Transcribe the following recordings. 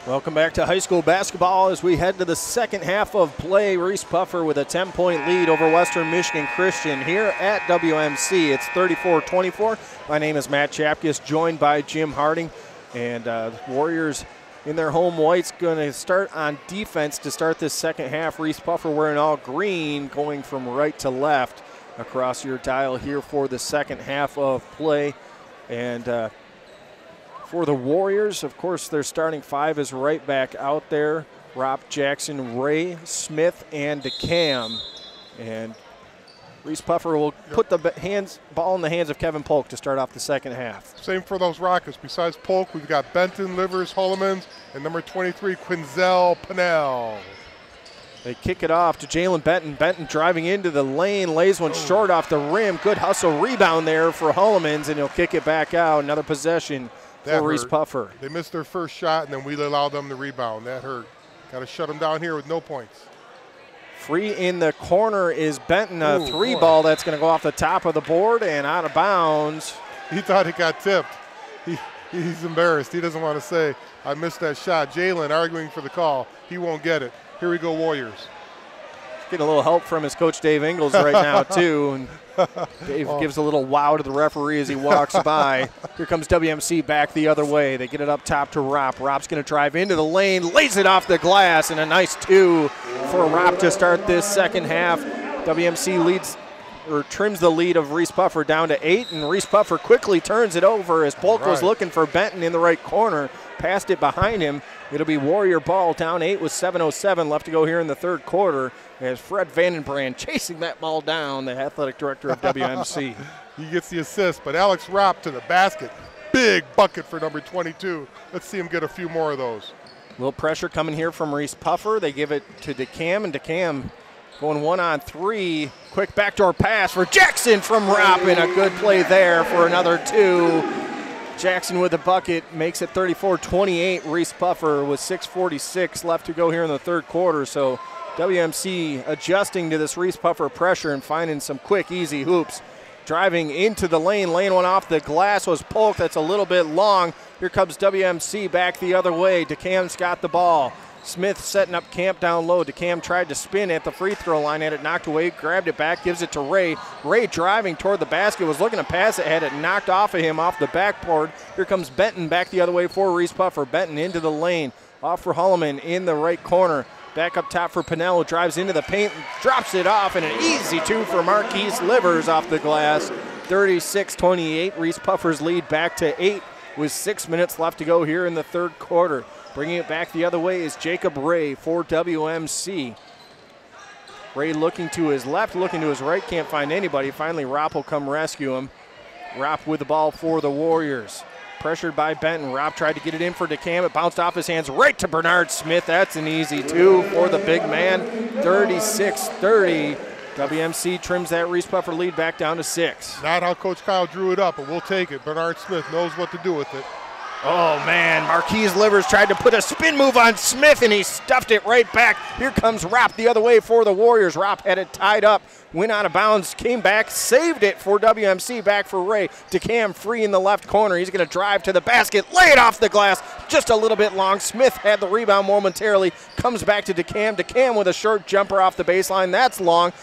Welcome back to high school basketball as we head to the second half of play. Reeths-Puffer with a 10-point lead over Western Michigan Christian here at WMC. It's 34-24. My name is Matt Chapkus, joined by Jim Harding. And the Warriors in their home whites going to start on defense to start this second half. Reeths-Puffer wearing all green, going from right to left across your dial here for the second half of play. And for the Warriors, of course, their starting five is right back out there. Rob, Jackson, Ray, Smith, and DeCam. And Reeths-Puffer will put the ball in the hands of Kevin Polk to start off the second half. Same for those Rockets. Besides Polk, we've got Benton, Livers, Hollemans, and number 23, Quinzel Pennell. They kick it off to Jalen Benton. Benton driving into the lane, lays one short off the rim. Good hustle rebound there for Hollemans, and he'll kick it back out. Another possession for Reeths-Puffer. They missed their first shot, and then we allowed them to rebound. That hurt. Got to shut them down here with no points. Free in the corner is Benton. A three-ball that's going to go off the top of the board and out of bounds. He thought it got tipped. He's embarrassed. He doesn't want to say, I missed that shot. Jalen arguing for the call. He won't get it. Here we go, Warriors. Getting a little help from his coach, Dave Ingles, right now, too. And Dave gives a little wow to the referee as he walks by. Here comes WMC back the other way. They get it up top to Ropp. Ropp's going to drive into the lane, lays it off the glass, and a nice two for Ropp to start this second half. WMC leads or trims the lead of Reeths-Puffer down to 8, and Reeths-Puffer quickly turns it over as Polk was looking for Benton in the right corner. Passed it behind him. It'll be Warrior ball, down 8 with 7:07 left to go here in the third quarter as Fred Vandenbrand chasing that ball down, the athletic director of WMC. He gets the assist, but Alex Ropp to the basket. Big bucket for number 22. Let's see him get a few more of those. A little pressure coming here from Reeths-Puffer. They give it to DeCam, and DeCam going 1-on-3. Quick backdoor pass for Jackson from Ropp, and a good play there for another two. Jackson with the bucket makes it 34-28. Reeths-Puffer with 6:46 left to go here in the third quarter. So WMC adjusting to this Reeths-Puffer pressure and finding some quick, easy hoops. Driving into the lane, laying one off the glass was Polk. That's a little bit long. Here comes WMC back the other way. DeCam's got the ball. Smith setting up camp down low. DeCam tried to spin at the free throw line, had it knocked away, grabbed it back, gives it to Ray. Ray driving toward the basket, was looking to pass it, had it knocked off of him off the backboard. Here comes Benton back the other way for Reeths-Puffer. Benton into the lane, off for Holleman in the right corner. Back up top for Pennell, drives into the paint, drops it off, and an easy two for Marquise Livers off the glass. 36-28, Reeths-Puffer's lead back to 8 with 6 minutes left to go here in the third quarter. Bringing it back the other way is Jacob Ray for WMC. Ray looking to his left, looking to his right, can't find anybody. Finally, Ropp will come rescue him. Ropp with the ball for the Warriors. Pressured by Benton. Ropp tried to get it in for DeCam. It bounced off his hands right to Bernard Smith. That's an easy two for the big man. 36-30. WMC trims that Reeths-Puffer lead back down to 6. Not how Coach Kyle drew it up, but we'll take it. Bernard Smith knows what to do with it. Oh, man, Marquise Livers tried to put a spin move on Smith, and he stuffed it right back. Here comes Ropp the other way for the Warriors. Ropp had it tied up, went out of bounds, came back, saved it for WMC, back for Ray. DeCam free in the left corner. He's going to drive to the basket, lay it off the glass, just a little bit long. Smith had the rebound momentarily, comes back to DeCam. DeCam with a short jumper off the baseline. That's long.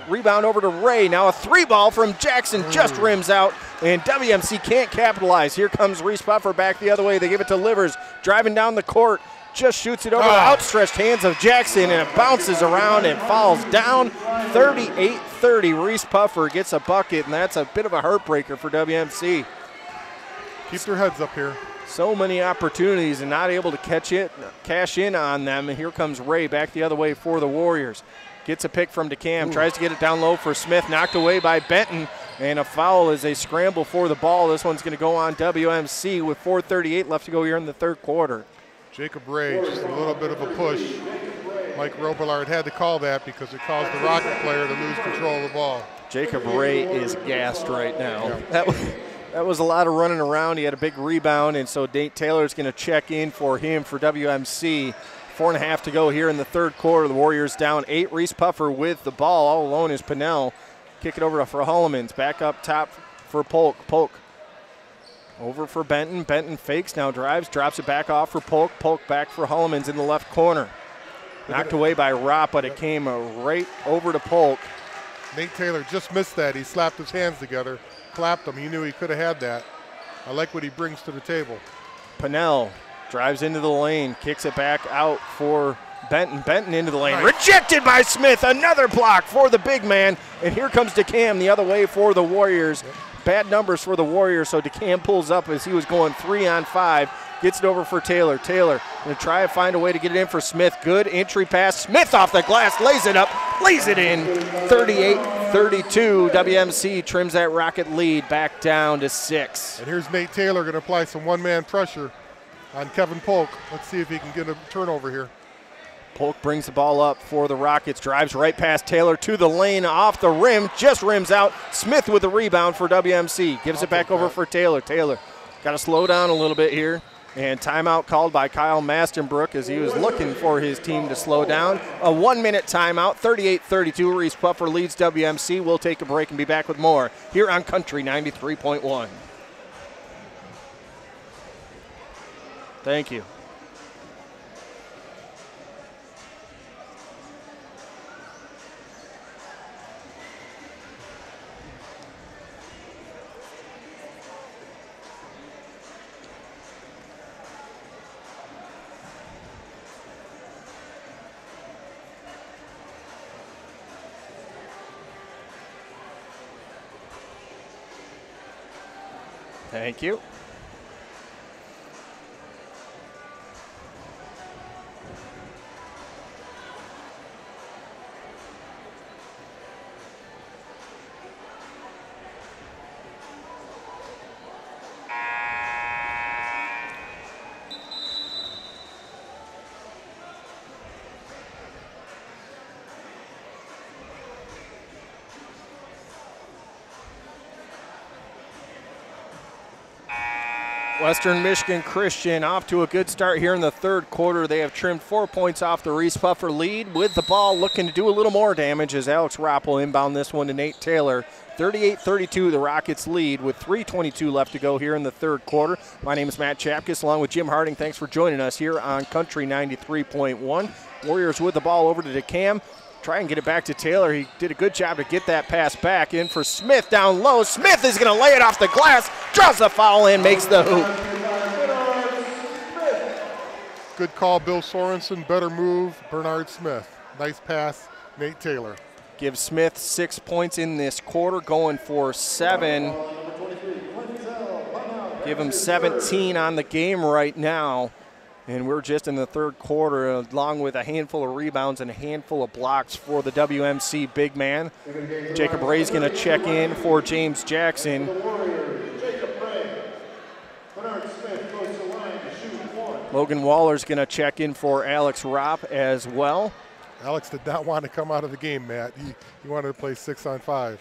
Rebound over to Ray. Now a three ball from Jackson just rims out, and WMC can't capitalize. Here comes Reeths-Puffer back the other way. They give it to Livers, driving down the court, just shoots it over the outstretched hands of Jackson, and it bounces around and falls down. 38-30. Reeths-Puffer gets a bucket, and that's a bit of a heartbreaker for WMC. Keep their heads up here. So many opportunities and not able to cash in on them. And here comes Ray back the other way for the Warriors. Gets a pick from DeCam, tries to get it down low for Smith, knocked away by Benton, and a foul as they scramble for the ball. This one's going to go on WMC with 4:38 left to go here in the third quarter. Jacob Ray, just a little bit of a push. Mike Robillard had to call that because it caused the Rocket player to lose control of the ball. Jacob Ray is gassed right now. Yeah. That was a lot of running around. He had a big rebound, and so Nate Taylor's going to check in for him for WMC. 4.5 to go here in the third quarter. The Warriors down 8. Reeths-Puffer with the ball. All alone is Pennell. Kick it over for Hollemans. Back up top for Polk. Polk Over for Benton. Benton fakes, now drives, drops it back off for Polk. Polk back for Hullemans in the left corner. Knocked away by Ropp, but it came right over to Polk. Nate Taylor just missed that. He slapped his hands together, clapped him. He knew he could have had that. I like what he brings to the table. Pennell drives into the lane, kicks it back out for Benton. Benton into the lane. Nice. Rejected by Smith. Another block for the big man. And here comes DeCam the other way for the Warriors. Yep. Bad numbers for the Warriors, so DeCam pulls up as he was going 3-on-5. Gets it over for Taylor. Taylor going to try to find a way to get it in for Smith. Good entry pass. Smith off the glass, lays it up, lays it in. 38-32. WMC trims that Rocket lead back down to 6. And here's Nate Taylor going to apply some one-man pressure on Kevin Polk. Let's see if he can get a turnover here. Polk brings the ball up for the Rockets, drives right past Taylor to the lane, off the rim, just rims out. Smith with the rebound for WMC. Gives it back over for Taylor. Taylor got to slow down a little bit here. And timeout called by Kyle Mastenbrook as he was looking for his team to slow down. A 1-minute timeout, 38-32. Reeths-Puffer leads WMC. We'll take a break and be back with more here on Country 93.1. Thank you. Thank you. Western Michigan Christian off to a good start here in the third quarter. They have trimmed 4 points off the Reeths-Puffer lead with the ball, looking to do a little more damage as Alex Ropp will inbound this one to Nate Taylor. 38-32, the Rockets lead with 3:22 left to go here in the third quarter. My name is Matt Chapkus along with Jim Harding. Thanks for joining us here on Country 93.1. Warriors with the ball over to DeCam. Try and get it back to Taylor. He did a good job to get that pass back in for Smith down low. Smith is going to lay it off the glass, draws the foul in, makes the hoop. Good call, Bill Sorensen. Better move, Bernard Smith. Nice pass, Nate Taylor. Give Smith 6 points in this quarter, going for 7. Give him 17 on the game right now. And we're just in the third quarter, along with a handful of rebounds and a handful of blocks for the WMC big man. Jacob Ray's going to check in for James Jackson. Logan Waller's going to check in for Alex Ropp as well. Alex did not want to come out of the game, Matt. He wanted to play 6-on-5.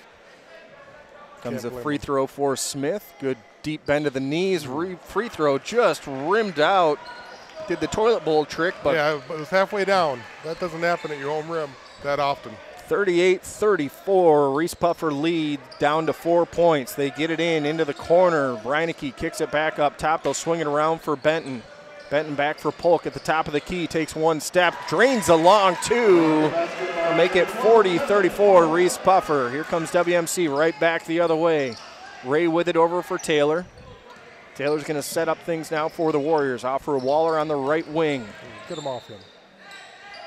Comes a free throw for Smith. Good deep bend of the knees. Free throw just rimmed out. Did the toilet bowl trick, but yeah, it was halfway down. That doesn't happen at your home rim that often. 38-34, Reeths-Puffer lead down to 4 points. They get it into the corner. Reineke kicks it back up top. They'll swing it around for Benton. Benton back for Polk at the top of the key, takes one step, drains along two. Make it 40-34, Reeths-Puffer. Here comes WMC right back the other way. Ray with it over for Taylor. Taylor's going to set up things now for the Warriors. Off for Waller on the right wing. Get him off him.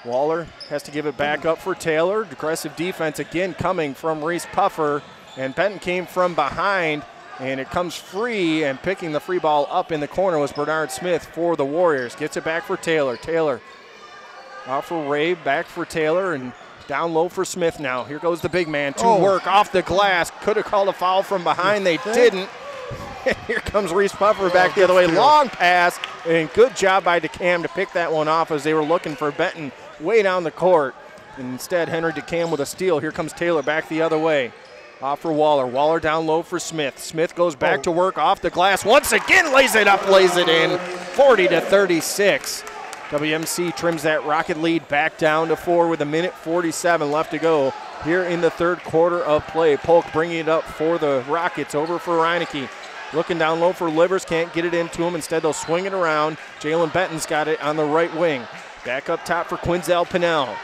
Waller has to give it back up for Taylor. Aggressive defense again coming from Reeths-Puffer. And Benton came from behind, and it comes free, and picking the free ball up in the corner was Bernard Smith for the Warriors. Gets it back for Taylor. Taylor off for Ray, back for Taylor, and down low for Smith now. Here goes the big man to work off the glass. Could have called a foul from behind. They didn't. Here comes Reeths-Puffer back the other way. Long pass, and good job by DeCam to pick that one off as they were looking for Benton way down the court. Instead, Henry DeCam with a steal. Here comes Taylor back the other way. Off for Waller. Waller down low for Smith. Smith goes back to work off the glass. Once again, lays it up, lays it in. 40-36. WMC trims that Rocket lead back down to 4 with 1:47 left to go here in the third quarter of play. Polk bringing it up for the Rockets over for Reineke. Looking down low for Livers, can't get it into him. Instead, they'll swing it around. Jalen Benton's got it on the right wing. Back up top for Quinzel Pinnell.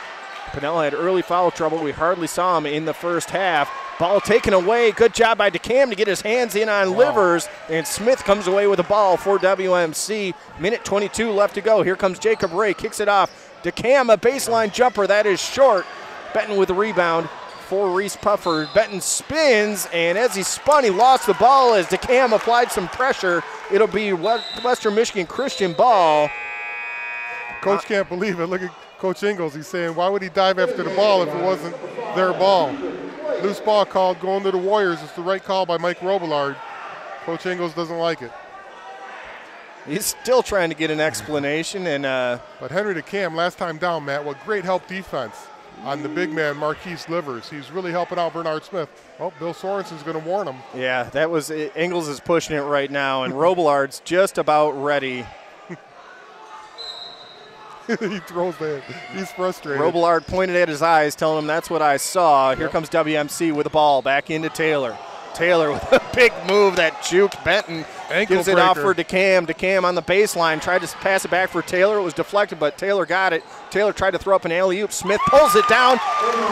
Pinnell had early foul trouble. We hardly saw him in the first half. Ball taken away. Good job by DeCam to get his hands in on Livers. And Smith comes away with the ball for WMC. Minute 22 left to go. Here comes Jacob Ray. Kicks it off. DeCam, a baseline jumper. That is short. Benton with the rebound for Reeths-Puffer. Benton spins, and as he spun, he lost the ball as DeCam applied some pressure. It'll be Western Michigan Christian ball. Coach can't believe it. Look at Coach Ingles. He's saying, why would he dive after the ball if it wasn't their ball? Loose ball called going to the Warriors. It's the right call by Mike Robillard. Coach Ingles doesn't like it. He's still trying to get an explanation. But Henry DeCam, last time down, Matt, what great help defense on the big man, Marquise Livers. He's really helping out Bernard Smith. Oh, Bill Sorensen's going to warn him. Yeah, that was it. Ingles is pushing it right now, and Robillard's just about ready. He throws that. He's frustrated. Robillard pointed at his eyes, telling him that's what I saw. Here comes WMC with the ball back into Taylor. Taylor with a big move that juked Benton. Ankle gives it breaker. off for DeCam. DeCam on the baseline. Tried to pass it back for Taylor. It was deflected, but Taylor got it. Taylor tried to throw up an alley-oop. Smith pulls it down,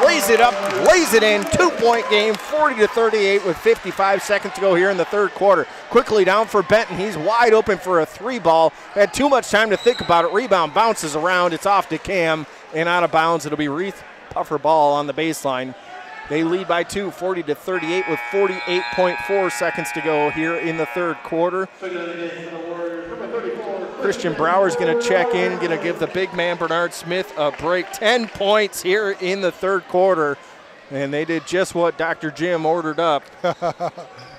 lays it up, lays it in. 2-point game, 40-38 with 55 seconds to go here in the third quarter. Quickly down for Benton. He's wide open for a three ball. Had too much time to think about it. Rebound bounces around. It's off DeCam and out of bounds. It'll be Reeths-Puffer ball on the baseline. They lead by 2, 40-38 with 48.4 seconds to go here in the third quarter. Christian Brower's going to check in, going to give the big man Bernard Smith a break. 10 points here in the third quarter, and they did just what Dr. Jim ordered up.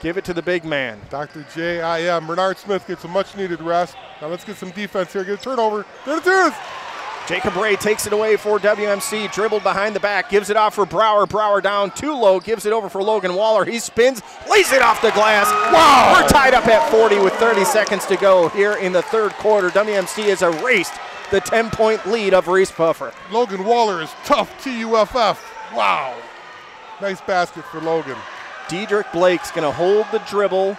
Give it to the big man. Dr. J.I.M. Bernard Smith gets a much-needed rest. Now let's get some defense here. Get a turnover. There it is. Jacob Ray takes it away for WMC, dribbled behind the back, gives it off for Brower. Brower down too low, gives it over for Logan Waller. He spins, lays it off the glass. Wow! We're tied up at 40 with 30 seconds to go here in the third quarter. WMC has erased the 10-point lead of Reeths-Puffer. Logan Waller is tough, T-U-F-F. Wow. Nice basket for Logan. Dedrick Blake's going to hold the dribble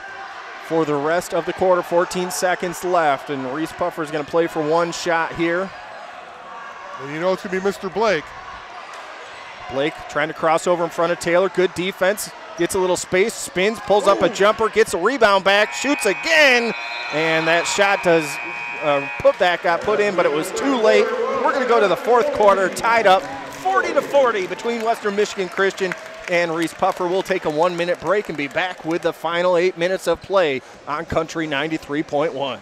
for the rest of the quarter. 14 seconds left, and Reeths-Puffer is going to play for one shot here. And you know it's going to be Mr. Blake. Blake trying to cross over in front of Taylor. Good defense. Gets a little space, spins, pulls up a jumper, gets a rebound back, shoots again. And that shot does putback got put in, but it was too late. We're going to go to the fourth quarter, tied up 40-40 between Western Michigan Christian and Reeths-Puffer. We'll take a 1-minute break and be back with the final 8 minutes of play on Country 93.1.